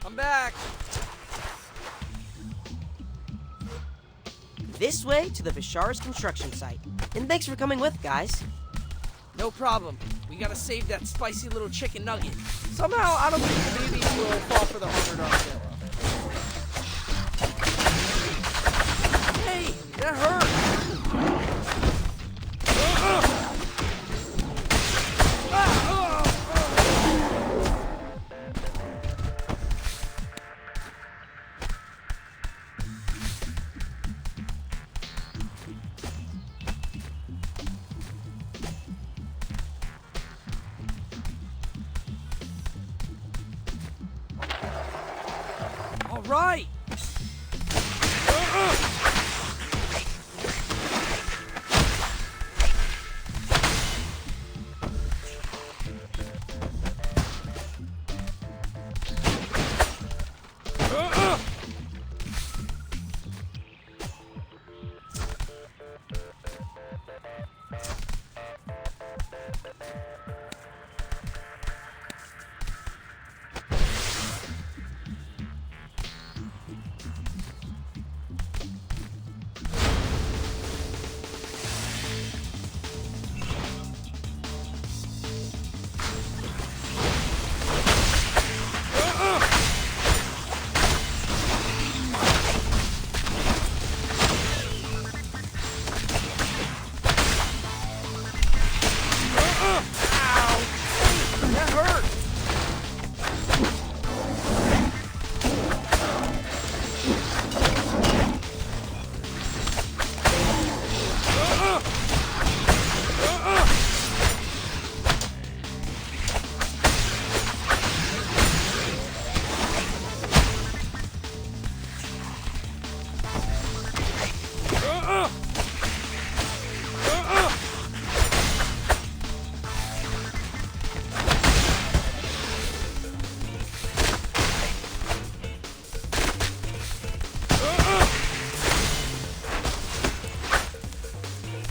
I'm back. This way to the Bashar's construction site. And thanks for coming with, guys. No problem. We gotta save that spicy little chicken nugget. Somehow, I don't think the Mewbies will fall for the $100 bill. Hey, that hurt. All right.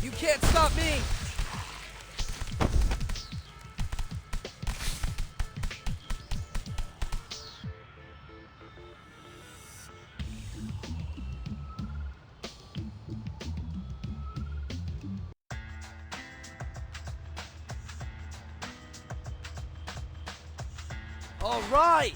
You can't stop me! All right!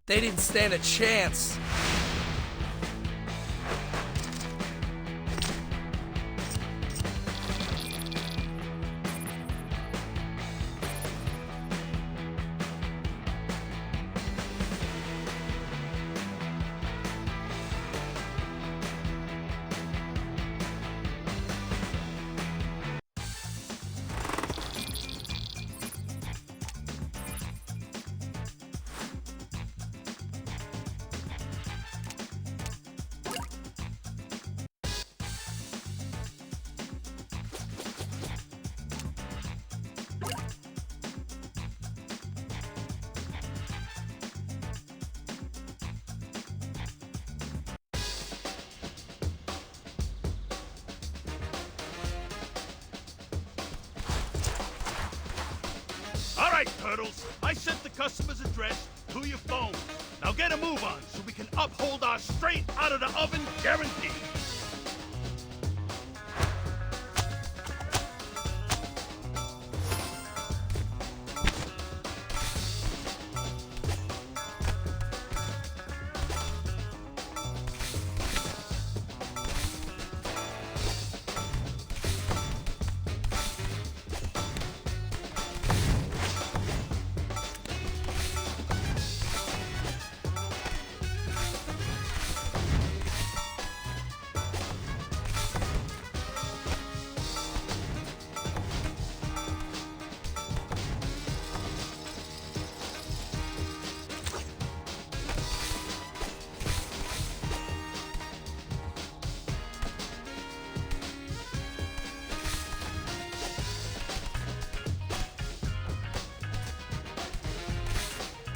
They didn't stand a chance. All right, Turtles. I sent the customer's address to your phone. Now get a move on so we can uphold our straight out of the oven guarantee.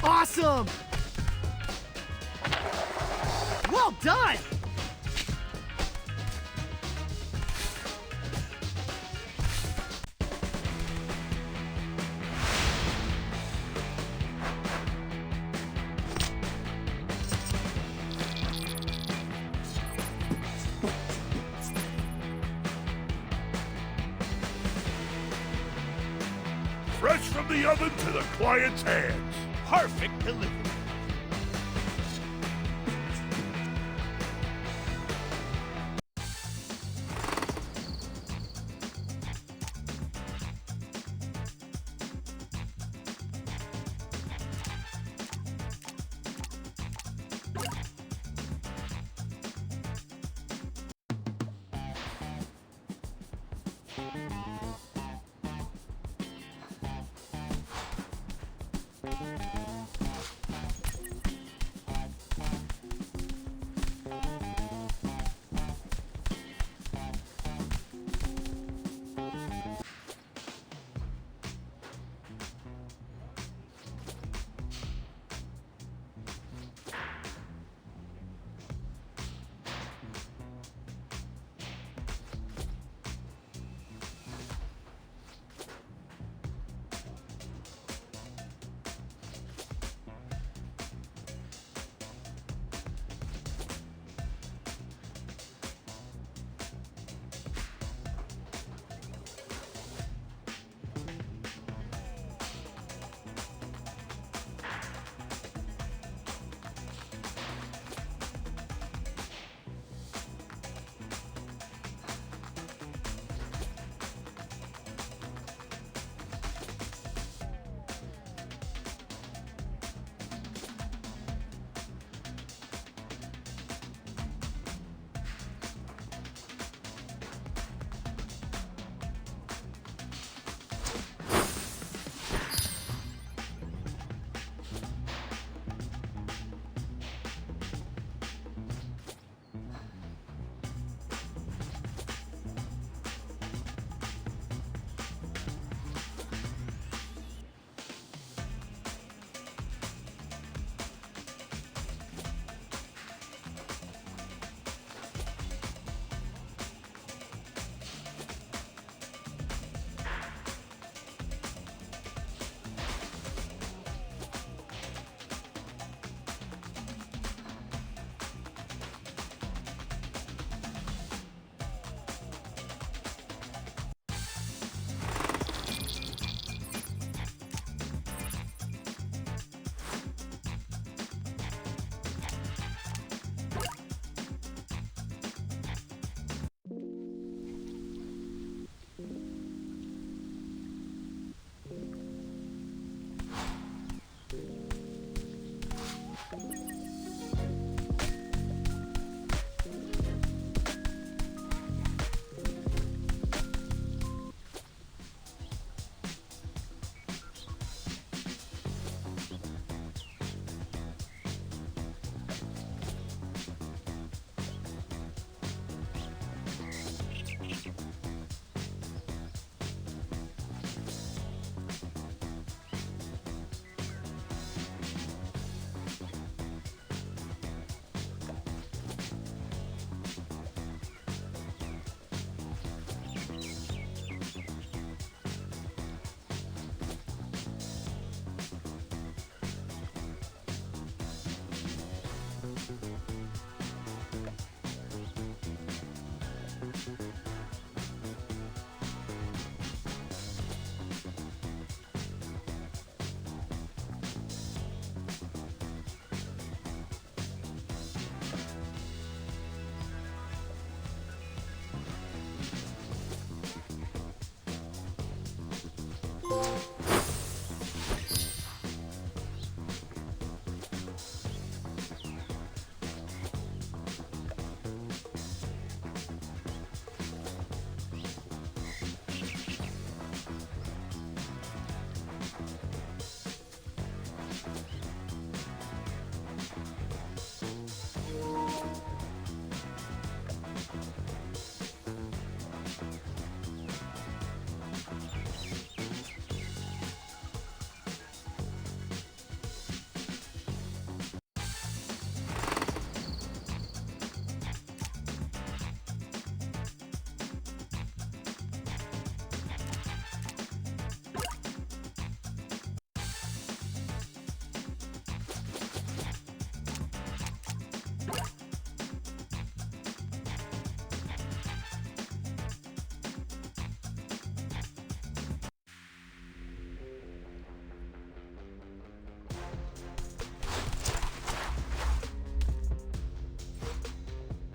Awesome! Well done! Fresh from the oven to the client's hands. Perfect delivery.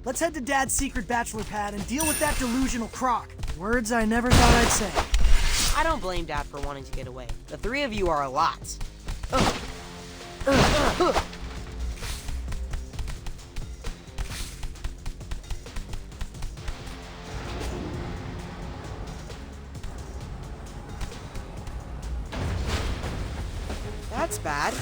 Let's head to Dad's secret bachelor pad and deal with that delusional croc. Words I never thought I'd say. I don't blame Dad for wanting to get away. The three of you are a lot. That's bad.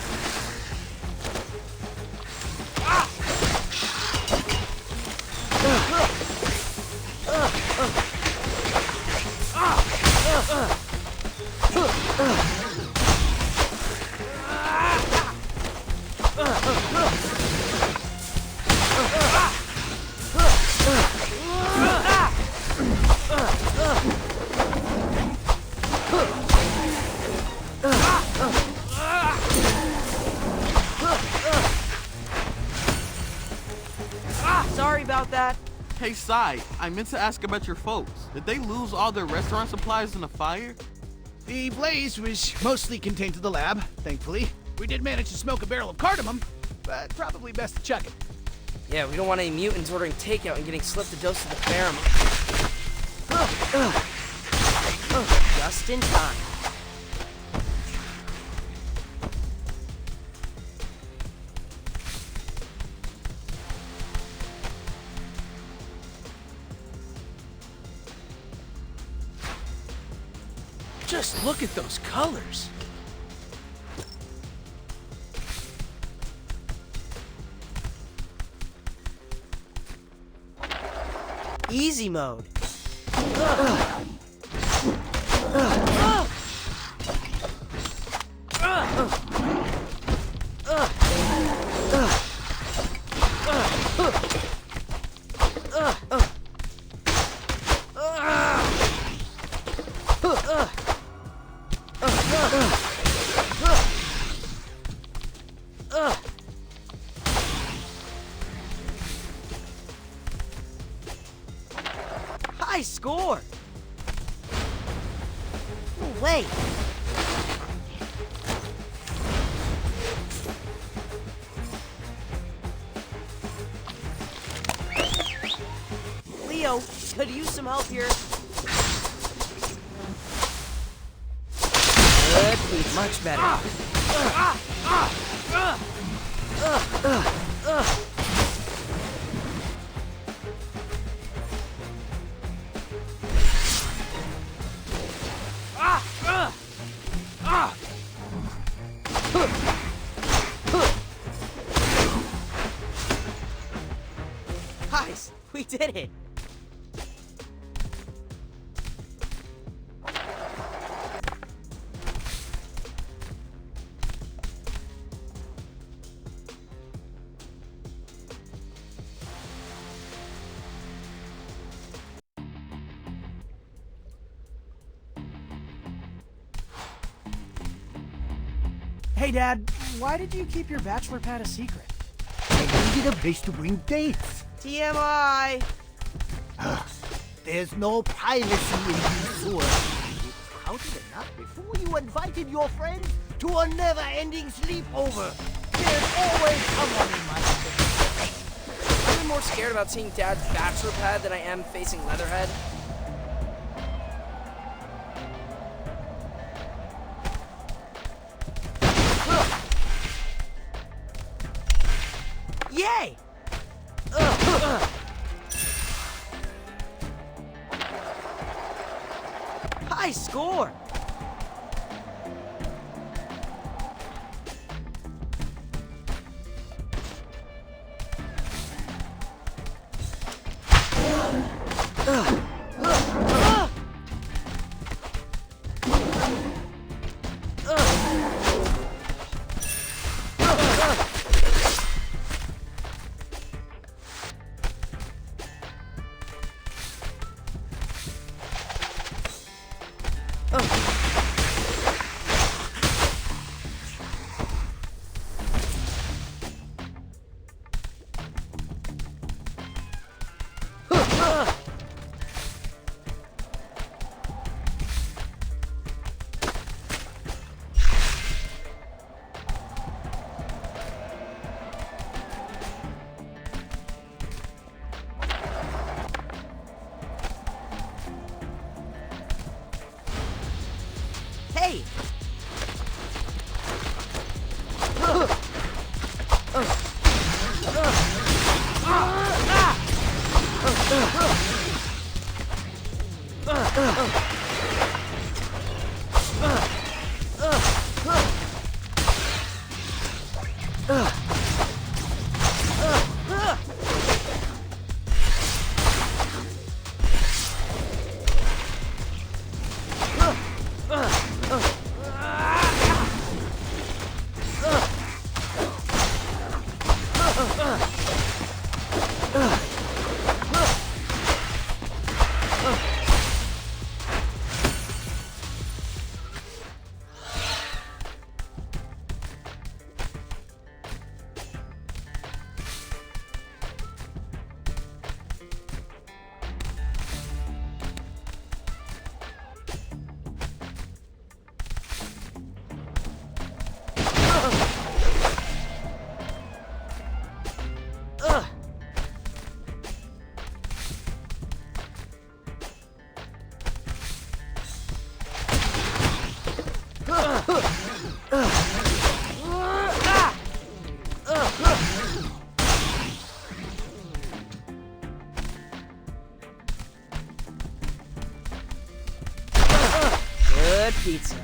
Sorry about that. Hey, Sai, I meant to ask about your folks. Did they lose all their restaurant supplies in the fire? The blaze was mostly contained to the lab, thankfully. We did manage to smoke a barrel of cardamom, but probably best to chuck it. Yeah, we don't want any mutants ordering takeout and getting slipped a dose of the pheromone. Just in time. Just look at those colors. Easy mode. High score! Oh, wait. Leo, could use some help here. Could be much better. Guys, we did it. Hey, Dad, why did you keep your bachelor pad a secret? I needed a place to bring dates. TMI. There's no privacy in these sewers. It's counted enough before you invited your friends to a never-ending sleepover. There's always someone in my house. I'm more scared about seeing Dad's bachelor pad than I am facing Leatherhead. Yay! High score! Hey! Good pizza.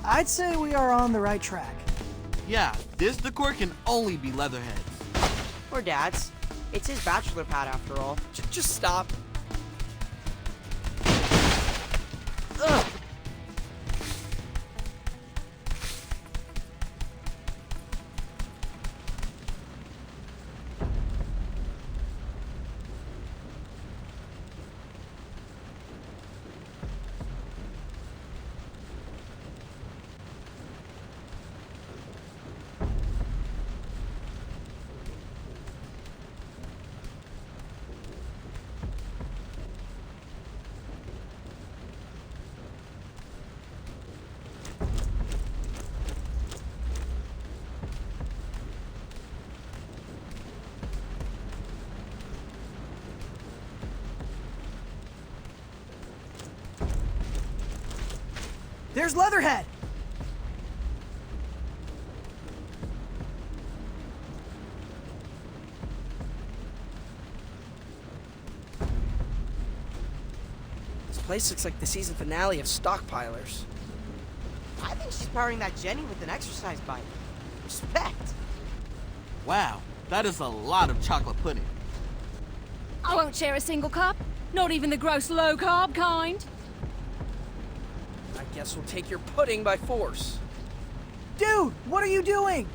I'd say we are on the right track. Yeah, this decor can only be Leatherhead's. Or Dad's. It's his bachelor pad after all. Just stop. There's Leatherhead! This place looks like the season finale of Stockpilers. I think she's powering that Jenny with an exercise bike. Respect. Wow, that is a lot of chocolate pudding. I won't share a single cup, not even the gross low-carb kind. I guess we'll take your pudding by force. Dude, what are you doing?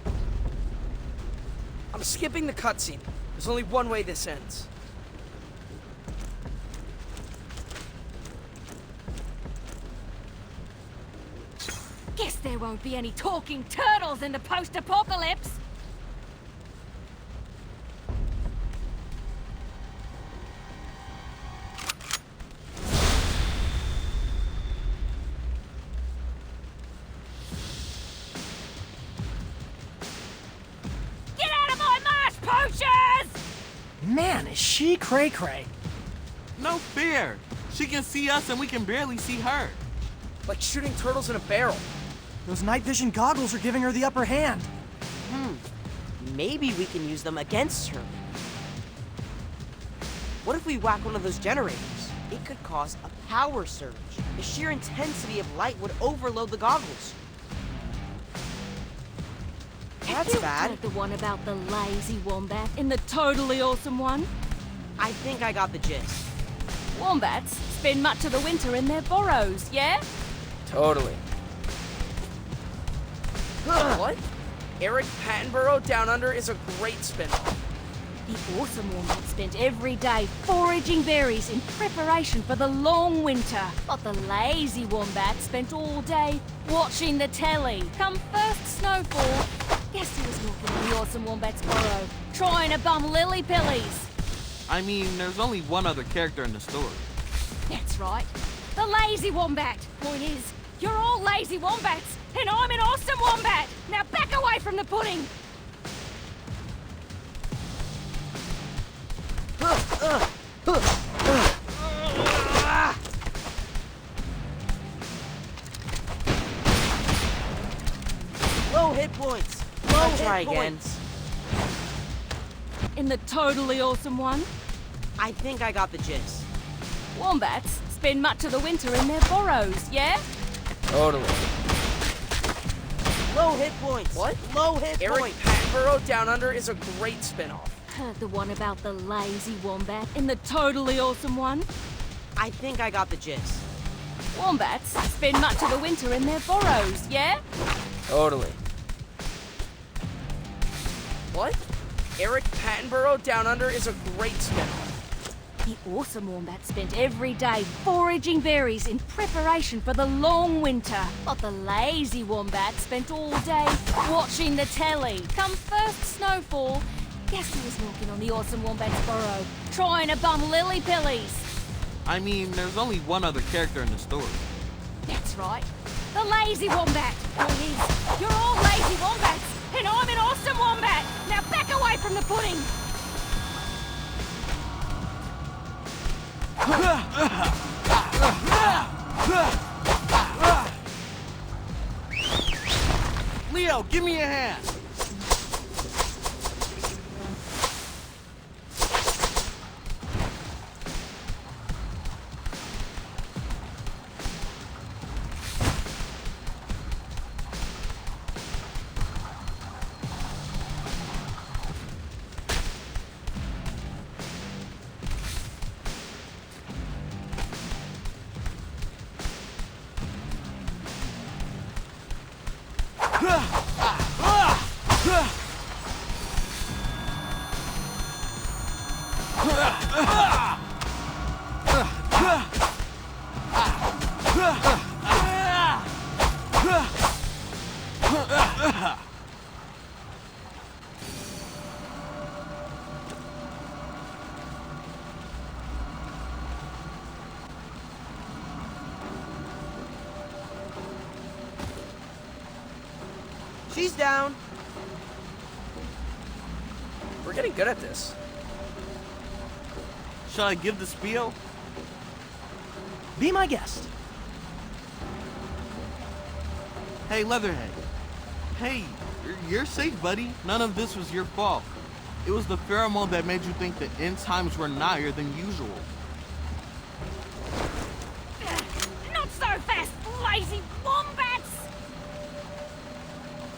I'm skipping the cutscene. There's only one way this ends. Guess there won't be any talking turtles in the post-apocalypse. poachers! Man, is she cray-cray. No fear. She can see us and we can barely see her. Like shooting turtles in a barrel. Those night vision goggles are giving her the upper hand. Maybe we can use them against her. What if we whack one of those generators? It could cause a power surge. The sheer intensity of light would overload the goggles. That's You bad. heard the one about the lazy wombat in the totally awesome one? I think I got the gist. Wombats spend much of the winter in their burrows, yeah? Totally. What? Eric Pattenborough Down Under is a great spin-off. The awesome wombat spent every day foraging berries in preparation for the long winter. But the lazy wombat spent all day watching the telly. Come first snowfall, guess who was walking in the awesome wombat's burrow, trying to bum lily pillies? I mean, there's only one other character in the story. That's right, the lazy wombat. Point is, you're all lazy wombats, and I'm an awesome wombat. Now back away from the pudding. Low hit points. Low Let's try hit again. points. In the totally awesome one, I think I got the gist. wombats spend much of the winter in their burrows, yeah? Totally. Low hit points. What? Low hit Eric points. Pattenborough Down Under is a great spin-off. Heard the one about the lazy wombat in the totally awesome one? I think I got the gist. Wombats spend much of the winter in their burrows, yeah? Totally. What? Eric Pattenborough Down Under is a great spin-off. The awesome wombat spent every day foraging berries in preparation for the long winter. But the lazy wombat spent all day watching the telly. Come first snowfall, guess who was walking on the awesome wombat's burrow, trying to bum lily pillies? I mean, there's only one other character in the story. That's right, the lazy wombat. Point is, you're all lazy wombats, and I'm an awesome wombat. Now back away from the pudding. Leo, give me a hand. She's down. We're getting good at this. Shall I give the spiel? Be my guest. Hey, Leatherhead. Hey, you're safe, buddy. None of this was your fault. It was the pheromone that made you think the end times were nigher than usual. Not so fast, lazy wombats!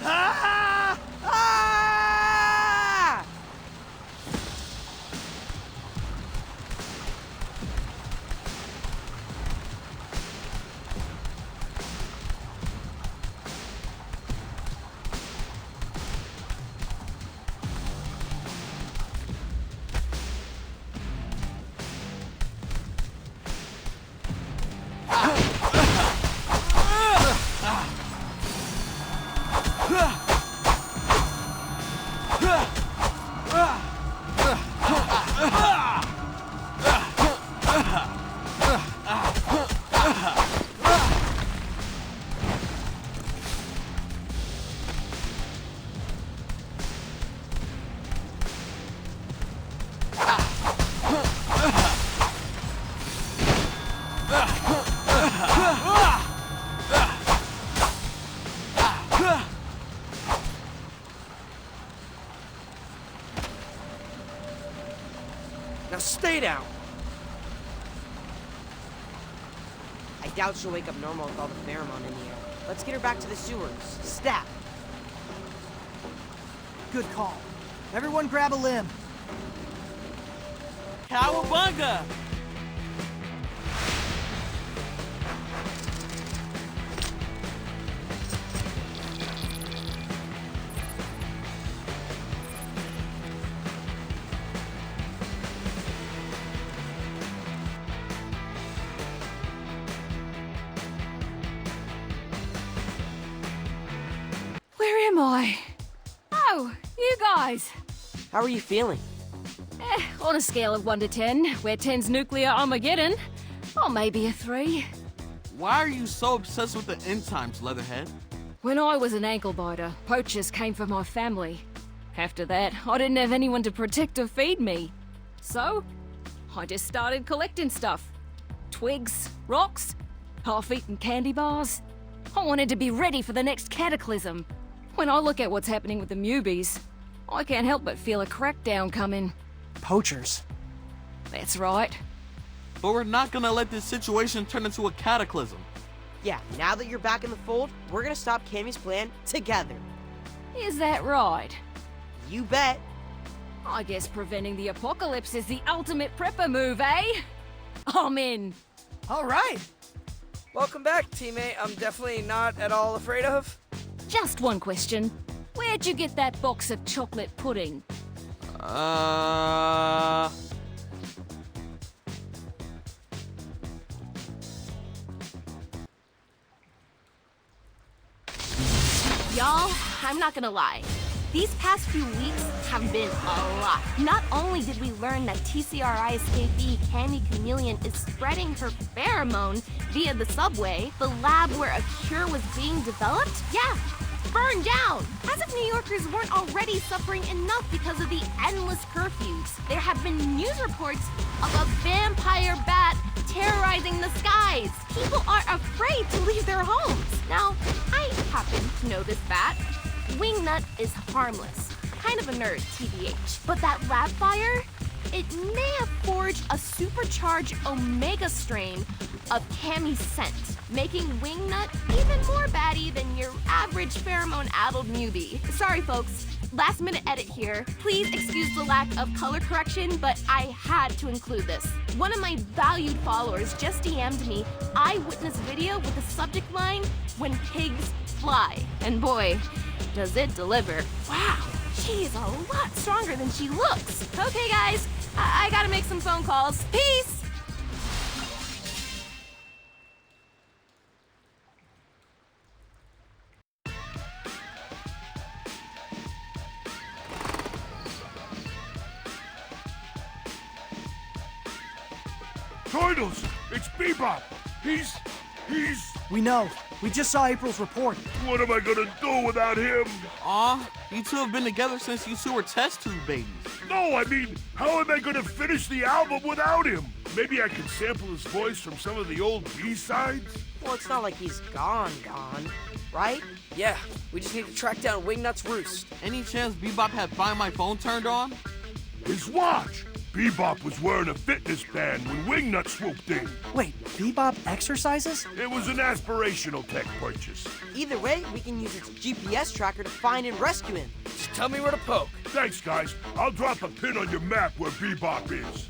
Ah! Ah! stay down. I doubt she'll wake up normal with all the pheromone in the air. Let's get her back to the sewers. Stat! Good call. Everyone grab a limb. Cowabunga! Where am I? Oh, you guys. How are you feeling? On a scale of 1 to 10, where 10's nuclear Armageddon, or maybe a 3. Why are you so obsessed with the end times, Leatherhead? When I was an ankle biter, poachers came for my family. After that, I didn't have anyone to protect or feed me. So, I just started collecting stuff. Twigs, rocks, half-eaten candy bars. I wanted to be ready for the next cataclysm. When I look at what's happening with the Mewbies, I can't help but feel a crackdown coming. Poachers. That's right. But we're not gonna let this situation turn into a cataclysm. Yeah, now that you're back in the fold, we're gonna stop Cammy's plan together. Is that right? You bet. I guess preventing the apocalypse is the ultimate prepper move, eh? I'm in. All right. Welcome back, teammate. I'm definitely not at all afraid of. Just one question. Where'd you get that box of chocolate pudding? Y'all, I'm not gonna lie. These past few weeks have been a lot. Not only did we learn that TCRI escapee Candy Chameleon is spreading her pheromone via the subway, the lab where a cure was being developed, burned down. As if New Yorkers weren't already suffering enough because of the endless curfews, there have been news reports of a vampire bat terrorizing the skies. People are afraid to leave their homes. Now, I happen to know this bat. Wingnut is harmless. Kind of a nerd, TBH. But that lab fire, it may have forged a supercharged Omega strain of Cammy's scent, making Wingnut even more batty than your average pheromone-addled newbie. Sorry, folks. Last minute edit here. Please excuse the lack of color correction, but I had to include this. One of my valued followers just DM'd me eyewitness video with the subject line, "When pigs fly." And boy, does it deliver. Wow, she is a lot stronger than she looks. Okay, guys, I gotta make some phone calls. Peace! Turtles! It's Bebop! He's... We know. We just saw April's report. What am I gonna do without him? Aw, you two have been together since you two were test tube babies. No, I mean, how am I gonna finish the album without him? Maybe I can sample his voice from some of the old B-sides? Well, it's not like he's gone, right? Yeah, we just need to track down Wingnut's roost. Any chance Bebop had Find My Phone turned on? His watch! Bebop was wearing a fitness band when Wingnut swooped in. Wait, Bebop exercises? It was an aspirational tech purchase. Either way, we can use its GPS tracker to find and rescue him. Just tell me where to poke. Thanks, guys. I'll drop a pin on your map where Bebop is.